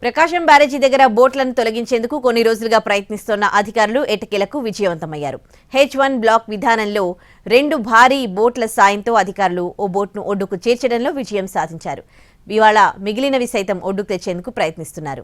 ప్రకాశం బ్యారేజీ దగ్గర బోట్లను తొలగించేందుకు కొన్ని రోజులుగా ప్రయత్నిస్తున్న అధికారులు ఎట్టకేలకు విజయవంతమయ్యారు. H1 బ్లాక్ విధానంలో 2 భారీ బోట్ల సాయంతో అధికారులు ఓ బోట్ను ఒడ్డుకు చేర్చడంలో విజయం సాధించారు. ఇవాళ మిగిలినవి సైతం ఒడ్డుకు తెచ్చేందుకు ప్రయత్నిస్తున్నారు.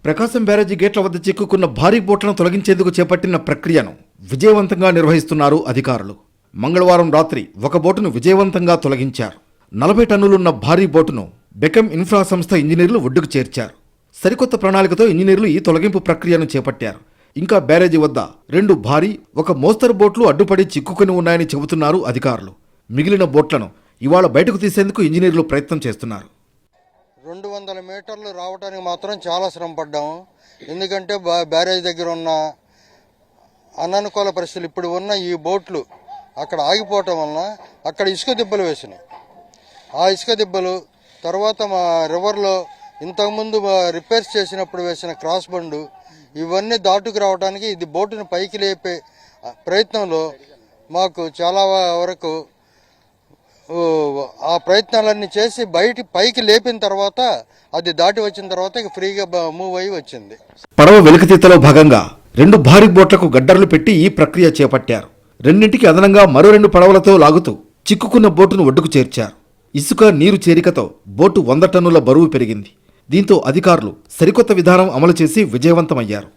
ప్రకాశం బ్యారేజీ గేట్ల వద్ద చిక్కుకున్న భారీ బోట్లను తొలగించేందుకు చేపట్టిన ప్రక్రియను విజయవంతంగా నిర్వహిస్తున్నారు అధికారులు. మంగళవారం రాత్రి ఒక బోటును విజయవంతంగా తొలగించారు. 40 టన్నులున్న భారీ బోటును బెకం ఇన్ఫ్రా సంస్థ ఇంజనీర్లు ఒడ్డుకు చేర్చారు. సరికొత్త ప్రణాళికతో ఇంజనీర్లు ఈ తొలగింపు ప్రక్రియను చేపట్టారు. ఇంకా బ్యారేజీ వద్ద 2 భారీ, ఒక మోస్తరు బోట్లు అడ్డుపడి చిక్కుకుని ఉన్నాయని చెబుతున్నారు అధికారులు. మిగిలిన బోట్లను ఇవాళ బయటకు తీసేందుకు ఇంజనీర్లు ప్రయత్నం చేస్తున్నారు. 200 మీటర్లు రావడానికి మాత్రం చాలా శ్రమ పడ్డాము. ఎందుకంటే బ్యారేజ్ దగ్గర ఉన్న అననుకూల పరిస్థితులు, ఇప్పుడు ఉన్న ఈ బోట్లు అక్కడ ఆగిపోవటం వలన అక్కడ ఇసుక దిబ్బలు వేసినాయి. ఆ ఇసుక దిబ్బలు తర్వాత మా రివర్లో ఇంతకుముందు రిపేర్స్ చేసినప్పుడు వేసిన క్రాస్ బండు, ఇవన్నీ దాటుకు రావడానికి ఇది బోటును పైకి లేపే ప్రయత్నంలో మాకు చాలా వరకు ఆ ప్రయత్నాలన్నీ చేసి పైకి లేపిన తర్వాత అది దాటి వచ్చిన తర్వాత ఇక ఫ్రీగా మూవ్ అయ్యి వచ్చింది. పడవ వెలికితీతలో భాగంగా 2 భారీ బోట్లకు గడ్డర్లు పెట్టి ఈ ప్రక్రియ చేపట్టారు. రెండింటికి అదనంగా మరో 2 పడవలతో లాగుతూ చిక్కుకున్న బోటును ఒడ్డుకు చేర్చారు. ఇసుక, నీరు చేరికతో బోటు 100 టన్నుల బరువు పెరిగింది. దీంతో అధికారులు సరికొత్త విధానం అమలు చేసి విజయవంతమయ్యారు.